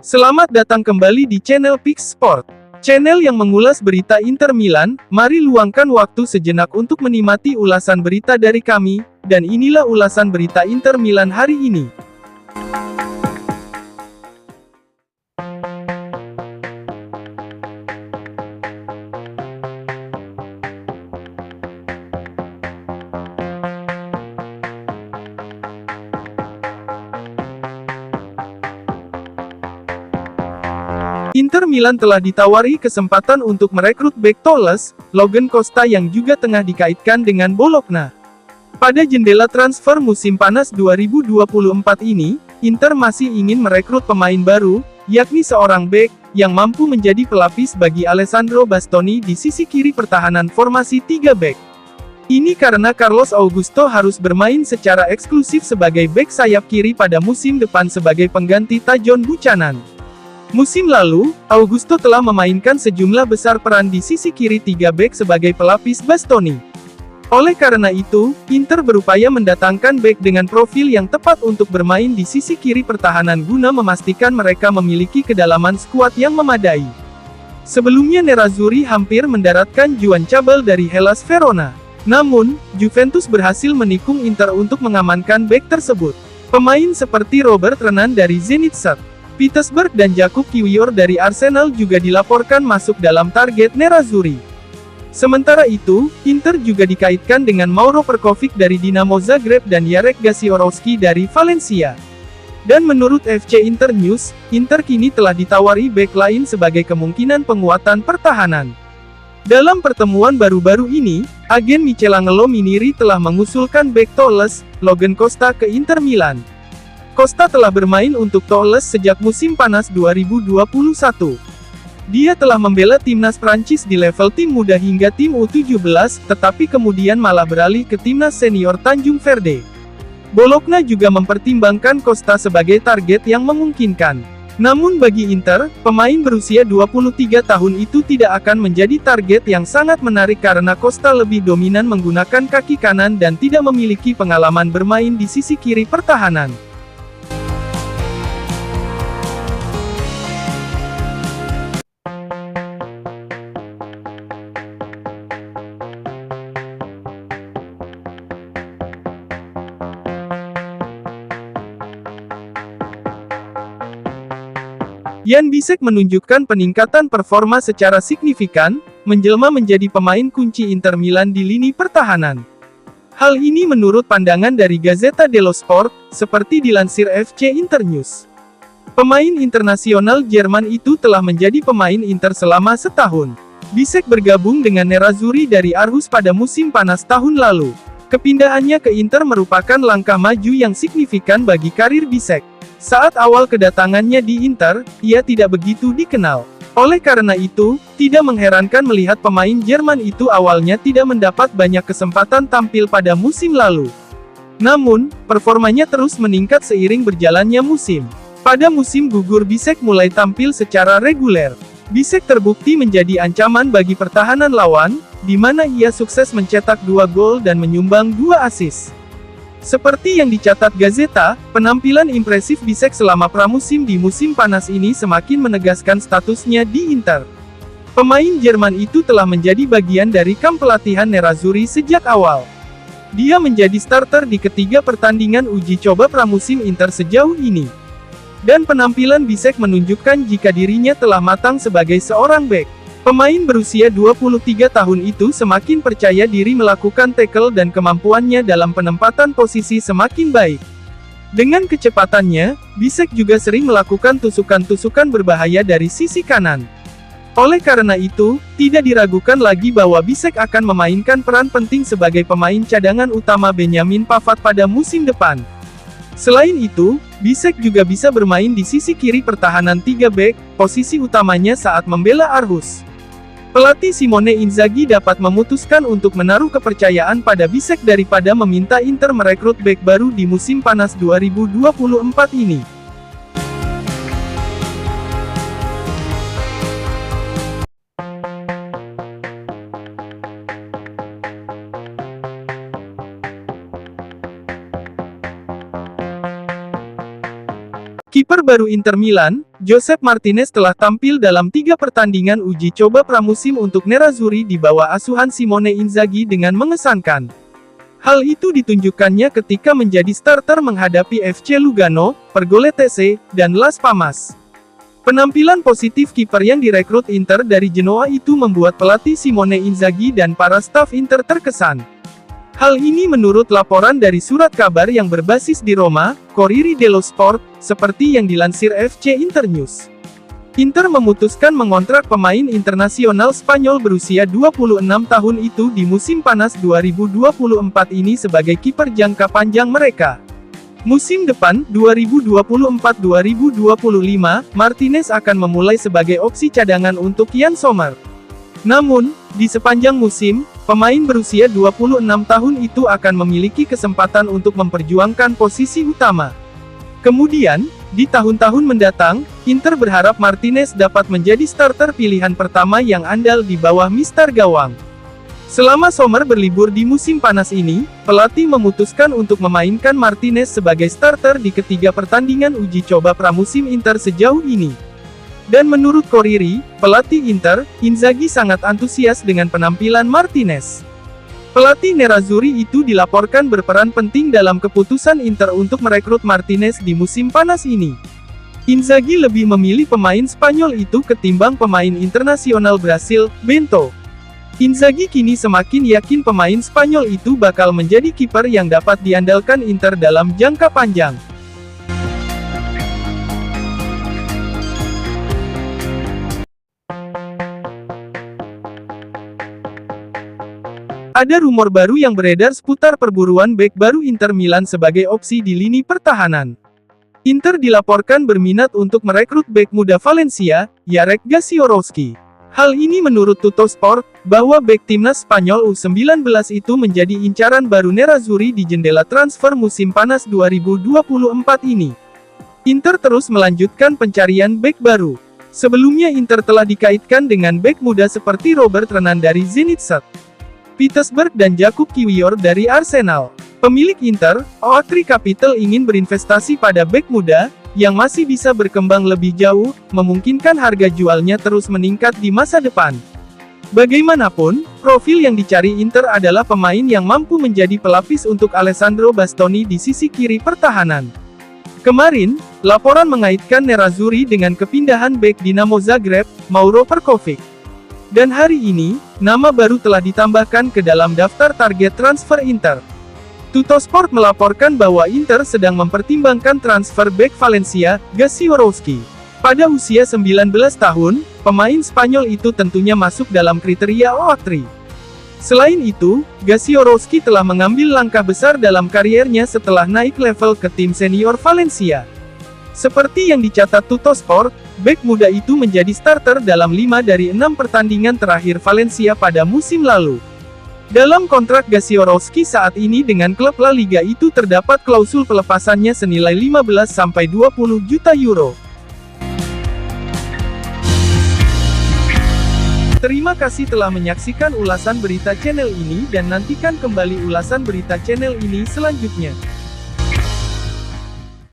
Selamat datang kembali di channel Pix Sport, channel yang mengulas berita Inter Milan. Mari luangkan waktu sejenak untuk menikmati ulasan berita dari kami, dan inilah ulasan berita Inter Milan hari ini. Inter Milan telah ditawari kesempatan untuk merekrut bek Toulouse, Logan Costa yang juga tengah dikaitkan dengan Bologna. Pada jendela transfer musim panas 2024 ini, Inter masih ingin merekrut pemain baru, yakni seorang bek, yang mampu menjadi pelapis bagi Alessandro Bastoni di sisi kiri pertahanan formasi 3 bek. Ini karena Carlos Augusto harus bermain secara eksklusif sebagai bek sayap kiri pada musim depan sebagai pengganti Tajon Buchanan. Musim lalu, Augusto telah memainkan sejumlah besar peran di sisi kiri 3 bek sebagai pelapis Bastoni. Oleh karena itu, Inter berupaya mendatangkan bek dengan profil yang tepat untuk bermain di sisi kiri pertahanan guna memastikan mereka memiliki kedalaman skuad yang memadai. Sebelumnya Nerazzurri hampir mendaratkan Juan Cabal dari Hellas Verona. Namun, Juventus berhasil menikung Inter untuk mengamankan bek tersebut. Pemain seperti Robert Renan dari Zenit St. Petersburg dan Jakub Kiwior dari Arsenal juga dilaporkan masuk dalam target Nerazzurri. Sementara itu, Inter juga dikaitkan dengan Mauro Perkovic dari Dinamo Zagreb dan Jarek Gasiorowski dari Valencia. Dan menurut FC Inter News, Inter kini telah ditawari bek lain sebagai kemungkinan penguatan pertahanan. Dalam pertemuan baru-baru ini, agen Michelangelo Minieri telah mengusulkan bek Toulouse, Logan Costa ke Inter Milan. Costa telah bermain untuk Toulouse sejak musim panas 2021. Dia telah membela timnas Prancis di level tim muda hingga tim U17, tetapi kemudian malah beralih ke timnas senior Tanjung Verde. Bologna juga mempertimbangkan Costa sebagai target yang memungkinkan. Namun bagi Inter, pemain berusia 23 tahun itu tidak akan menjadi target yang sangat menarik karena Costa lebih dominan menggunakan kaki kanan dan tidak memiliki pengalaman bermain di sisi kiri pertahanan. Jan Bisek menunjukkan peningkatan performa secara signifikan, menjelma menjadi pemain kunci Inter Milan di lini pertahanan. Hal ini menurut pandangan dari Gazzetta dello Sport, seperti dilansir FC Inter News. Pemain internasional Jerman itu telah menjadi pemain Inter selama setahun. Bisek bergabung dengan Nerazzurri dari Aarhus pada musim panas tahun lalu. Kepindahannya ke Inter merupakan langkah maju yang signifikan bagi karir Bisek. Saat awal kedatangannya di Inter, ia tidak begitu dikenal. Oleh karena itu, tidak mengherankan melihat pemain Jerman itu awalnya tidak mendapat banyak kesempatan tampil pada musim lalu. Namun, performanya terus meningkat seiring berjalannya musim. Pada musim gugur Bisek mulai tampil secara reguler. Bisek terbukti menjadi ancaman bagi pertahanan lawan, di mana ia sukses mencetak 2 gol dan menyumbang 2 assist. Seperti yang dicatat Gazeta, penampilan impresif Bisek selama pramusim di musim panas ini semakin menegaskan statusnya di Inter. Pemain Jerman itu telah menjadi bagian dari kamp pelatihan Nerazzurri sejak awal. Dia menjadi starter di ketiga pertandingan uji coba pramusim Inter sejauh ini. Dan penampilan Bisek menunjukkan jika dirinya telah matang sebagai seorang bek. Pemain berusia 23 tahun itu semakin percaya diri melakukan tackle dan kemampuannya dalam penempatan posisi semakin baik. Dengan kecepatannya, Bisek juga sering melakukan tusukan-tusukan berbahaya dari sisi kanan. Oleh karena itu, tidak diragukan lagi bahwa Bisek akan memainkan peran penting sebagai pemain cadangan utama Benjamin Pavard pada musim depan. Selain itu, Bisek juga bisa bermain di sisi kiri pertahanan 3 bek, posisi utamanya saat membela Aarhus. Pelatih Simone Inzaghi dapat memutuskan untuk menaruh kepercayaan pada Bisek daripada meminta Inter merekrut bek baru di musim panas 2024 ini. Kiper baru Inter Milan, Josep Martinez telah tampil dalam 3 pertandingan uji coba pramusim untuk Nerazzurri di bawah asuhan Simone Inzaghi dengan mengesankan. Hal itu ditunjukkannya ketika menjadi starter menghadapi FC Lugano, Pergoletese, dan Las Palmas. Penampilan positif kiper yang direkrut Inter dari Genoa itu membuat pelatih Simone Inzaghi dan para staf Inter terkesan. Hal ini menurut laporan dari surat kabar yang berbasis di Roma, Corriere dello Sport, seperti yang dilansir FC Internews. Inter memutuskan mengontrak pemain internasional Spanyol berusia 26 tahun itu di musim panas 2024 ini sebagai kiper jangka panjang mereka. Musim depan, 2024-2025, Martinez akan memulai sebagai opsi cadangan untuk Jan Sommer. Namun, di sepanjang musim, pemain berusia 26 tahun itu akan memiliki kesempatan untuk memperjuangkan posisi utama. Kemudian, di tahun-tahun mendatang, Inter berharap Martinez dapat menjadi starter pilihan pertama yang andal di bawah Mister Gawang. Selama Sommer berlibur di musim panas ini, pelatih memutuskan untuk memainkan Martinez sebagai starter di ketiga pertandingan uji coba pramusim Inter sejauh ini. Dan menurut Corriere, pelatih Inter, Inzaghi sangat antusias dengan penampilan Martinez. Pelatih Nerazzurri itu dilaporkan berperan penting dalam keputusan Inter untuk merekrut Martinez di musim panas ini. Inzaghi lebih memilih pemain Spanyol itu ketimbang pemain internasional Brasil, Bento. Inzaghi kini semakin yakin pemain Spanyol itu bakal menjadi kiper yang dapat diandalkan Inter dalam jangka panjang. Ada rumor baru yang beredar seputar perburuan bek baru Inter Milan sebagai opsi di lini pertahanan. Inter dilaporkan berminat untuk merekrut bek muda Valencia, Jarek Gasiorowski. Hal ini menurut Tuttosport, bahwa bek timnas Spanyol U19 itu menjadi incaran baru Nerazzurri di jendela transfer musim panas 2024 ini. Inter terus melanjutkan pencarian bek baru. Sebelumnya Inter telah dikaitkan dengan bek muda seperti Robert Renan dari Zenit St. Petersburg dan Jakub Kiwior dari Arsenal. Pemilik Inter, Oaktree Capital ingin berinvestasi pada bek muda, yang masih bisa berkembang lebih jauh, memungkinkan harga jualnya terus meningkat di masa depan. Bagaimanapun, profil yang dicari Inter adalah pemain yang mampu menjadi pelapis untuk Alessandro Bastoni di sisi kiri pertahanan. Kemarin, laporan mengaitkan Nerazzurri dengan kepindahan bek Dinamo Zagreb, Mauro Perkovic. Dan hari ini, nama baru telah ditambahkan ke dalam daftar target transfer Inter. Tuttosport melaporkan bahwa Inter sedang mempertimbangkan transfer bek Valencia, Gasiorowski. Pada usia 19 tahun, pemain Spanyol itu tentunya masuk dalam kriteria Oaktree. Selain itu, Gasiorowski telah mengambil langkah besar dalam kariernya setelah naik level ke tim senior Valencia. Seperti yang dicatat Tuttosport, bek muda itu menjadi starter dalam 5 dari 6 pertandingan terakhir Valencia pada musim lalu. Dalam kontrak Gasiorowski saat ini dengan klub La Liga itu terdapat klausul pelepasannya senilai 15-20 juta euro. Terima kasih telah menyaksikan ulasan berita channel ini dan nantikan kembali ulasan berita channel ini selanjutnya.